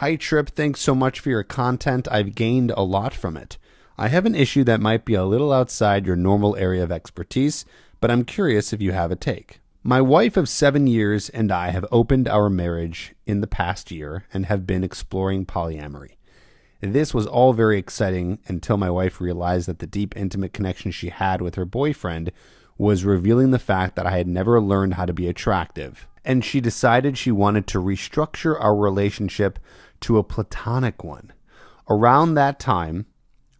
Hi, Trip. Thanks so much for your content. I've gained a lot from it. I have an issue that might be a little outside your normal area of expertise, but I'm curious if you have a take. My wife of 7 years and I have opened our marriage in the past year and have been exploring polyamory. This was all very exciting until my wife realized that the deep, intimate connection she had with her boyfriend was revealing the fact that I had never learned how to be attractive. And she decided she wanted to restructure our relationship to a platonic one. Around that time,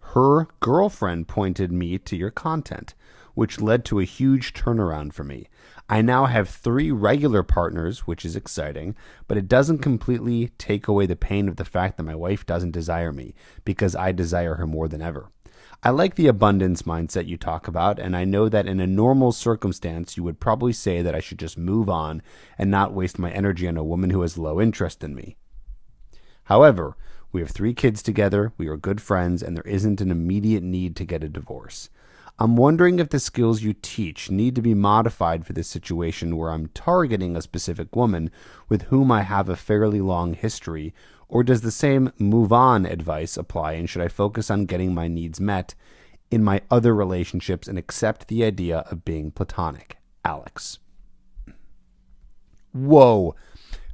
her girlfriend pointed me to your content, which led to a huge turnaround for me. I now have 3 regular partners, which is exciting, but it doesn't completely take away the pain of the fact that my wife doesn't desire me, because I desire her more than ever. I like the abundance mindset you talk about, and I know that in a normal circumstance, you would probably say that I should just move on and not waste my energy on a woman who has low interest in me. However, we have 3 kids together, we are good friends, and there isn't an immediate need to get a divorce. I'm wondering if the skills you teach need to be modified for this situation where I'm targeting a specific woman with whom I have a fairly long history, or does the same move on advice apply, and should I focus on getting my needs met in my other relationships and accept the idea of being platonic? Alex. Whoa.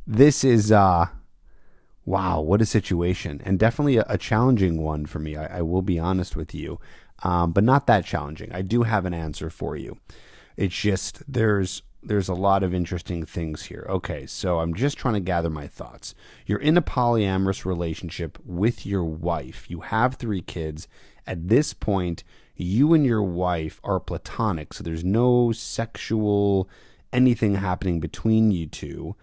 This is, wow, what a situation. And definitely a challenging one for me. I will be honest with you, but not that challenging. I do have an answer for you. It's just there's a lot of interesting things here. Okay, so I'm just trying to gather my thoughts. You're in a polyamorous relationship with your wife. You have 3 kids. At this point, you and your wife are platonic, so there's no sexual anything happening between you two.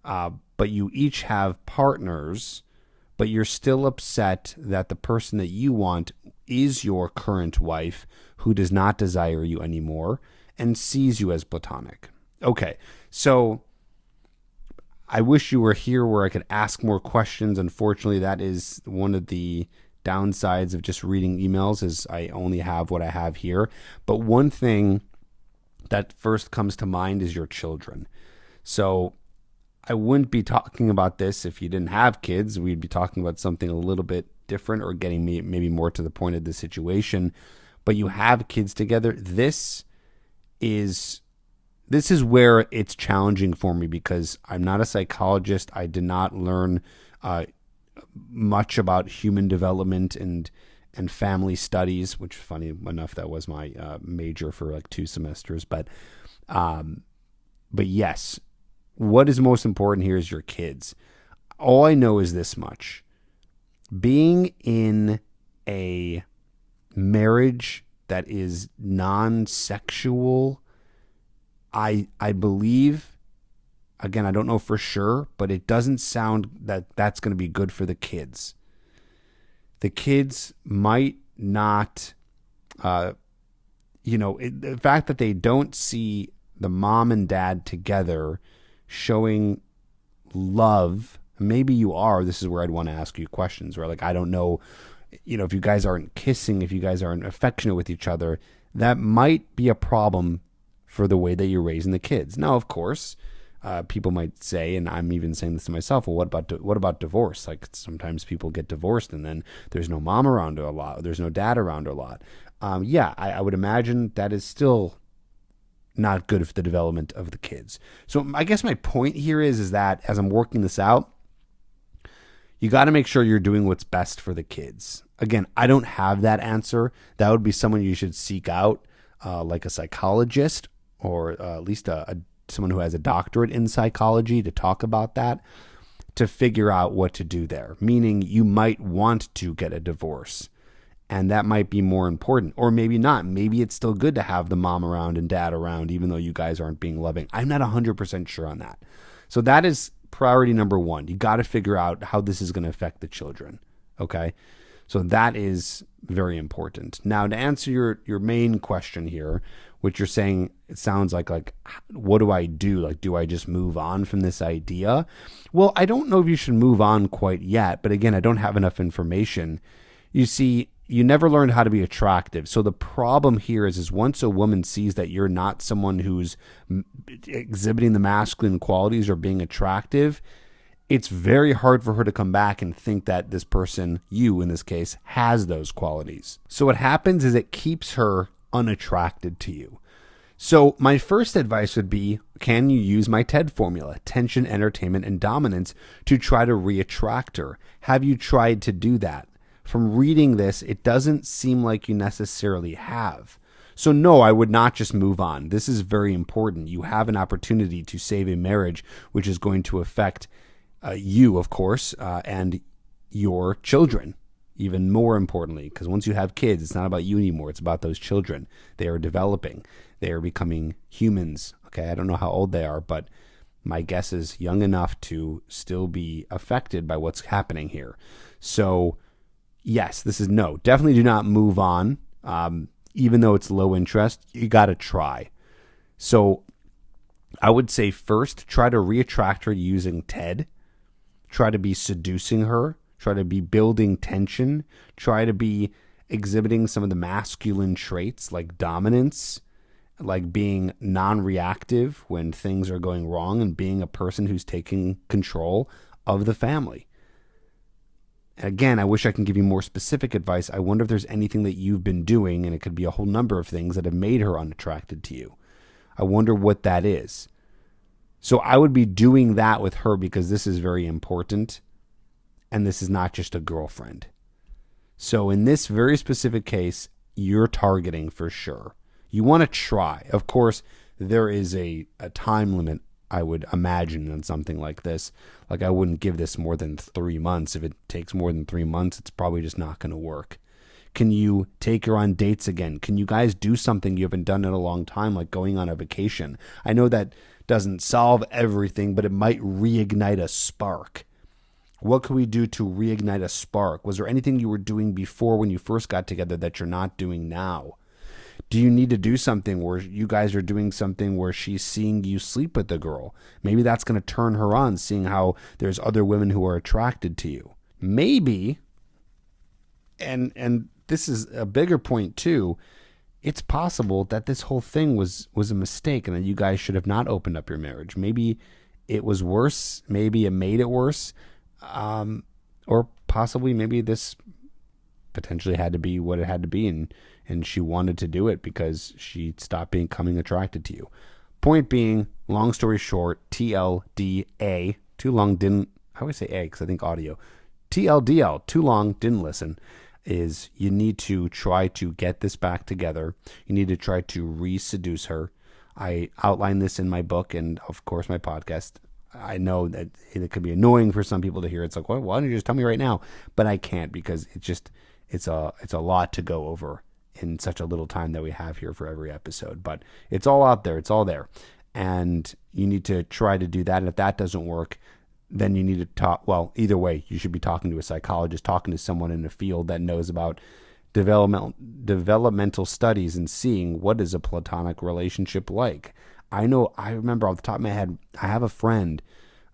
But you each have partners, but you're still upset that the person that you want is your current wife who does not desire you anymore and sees you as platonic. Okay, so I wish you were here where I could ask more questions. Unfortunately, that is one of the downsides of just reading emails, is I only have what I have here. But one thing that first comes to mind is your children. So I wouldn't be talking about this if you didn't have kids. We'd be talking about something a little bit different or getting maybe more to the point of the situation. But you have kids together. This is where it's challenging for me, because I'm not a psychologist. I did not learn much about human development and family studies, which, funny enough, that was my major for like 2 semesters. But yes, what is most important here is your kids. All I know is this much. Being in a marriage that is non-sexual, I believe, again, I don't know for sure, but it doesn't sound that that's going to be good for the kids. The kids might not, the fact that they don't see the mom and dad together showing love. Maybe you are. This is where I'd want to ask you questions where, like, I don't know, if you guys aren't kissing, if you guys aren't affectionate with each other, that might be a problem for the way that you're raising the kids. Now, of course, people might say, and I'm even saying this to myself, well, what about divorce? Like, sometimes people get divorced and then there's no mom around a lot, there's no dad around a lot. I would imagine that is still not good for the development of the kids. So I guess my point here is that as I'm working this out, you got to make sure you're doing what's best for the kids. Again, I don't have that answer. That would be someone you should seek out, like a psychologist, or at least someone who has a doctorate in psychology to talk about that, to figure out what to do there. Meaning you might want to get a divorce, and that might be more important. Or maybe not. Maybe it's still good to have the mom around and dad around, even though you guys aren't being loving. I'm not 100% sure on that. So that is priority number 1. You got to figure out how this is going to affect the children. Okay? So that is very important. Now, to answer your main question here, which you're saying, it sounds like what do I do? Like, do I just move on from this idea? Well, I don't know if you should move on quite yet, but again, I don't have enough information. You see, you never learned how to be attractive. So the problem here is once a woman sees that you're not someone who's exhibiting the masculine qualities or being attractive, it's very hard for her to come back and think that this person, you in this case, has those qualities. So what happens is it keeps her unattracted to you. So my first advice would be, can you use my TED formula, tension, entertainment, and dominance, to try to reattract her? Have you tried to do that? From reading this, it doesn't seem like you necessarily have. So no, I would not just move on. This is very important. You have an opportunity to save a marriage, which is going to affect you, of course, and your children, even more importantly, because once you have kids, it's not about you anymore. It's about those children. They are developing. They are becoming humans. Okay, I don't know how old they are, but my guess is young enough to still be affected by what's happening here. So yes, this is no. Definitely do not move on. Even though it's low interest, you got to try. So I would say first, try to reattract her using TED. Try to be seducing her. Try to be building tension. Try to be exhibiting some of the masculine traits like dominance, like being non-reactive when things are going wrong, and being a person who's taking control of the family. And again, I wish I can give you more specific advice. I wonder if there's anything that you've been doing, and it could be a whole number of things that have made her unattracted to you. I wonder what that is. So I would be doing that with her because this is very important, and this is not just a girlfriend. So in this very specific case, you're targeting for sure. You want to try. Of course, there is a time limit, I would imagine, on something like this. Like, I wouldn't give this more than 3 months. If it takes more than 3 months, it's probably just not going to work. Can you take her on dates again? Can you guys do something you haven't done in a long time, like going on a vacation? I know that doesn't solve everything, but it might reignite a spark. What could we do to reignite a spark? Was there anything you were doing before when you first got together that you're not doing now? Do you need to do something where you guys are doing something where she's seeing you sleep with the girl? Maybe that's going to turn her on, seeing how there's other women who are attracted to you. Maybe, and this is a bigger point too, it's possible that this whole thing was a mistake and that you guys should have not opened up your marriage. Maybe it was worse. Maybe it made it worse. Or possibly maybe this potentially had to be what it had to be, and she wanted to do it because she stopped becoming attracted to you. Point being, long story short, TLDA, too long didn't, I always say A because I think audio. TLDL, too long didn't listen, is you need to try to get this back together. You need to try to re-seduce her. I outline this in my book and, of course, my podcast. I know that it could be annoying for some people to hear. It's like, well, why don't you just tell me right now? But I can't, because it's a lot to go over in such a little time that we have here for every episode. But it's all out there. It's all there. And you need to try to do that. And if that doesn't work, then you need to talk. Well, either way, you should be talking to a psychologist, talking to someone in the field that knows about developmental studies and seeing what is a platonic relationship like. I remember off the top of my head, I have a friend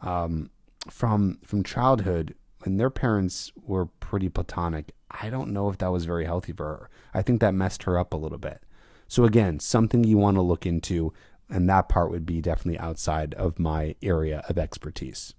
from childhood, and their parents were pretty platonic. I don't know if that was very healthy for her. I think that messed her up a little bit. So again, something you want to look into, and that part would be definitely outside of my area of expertise.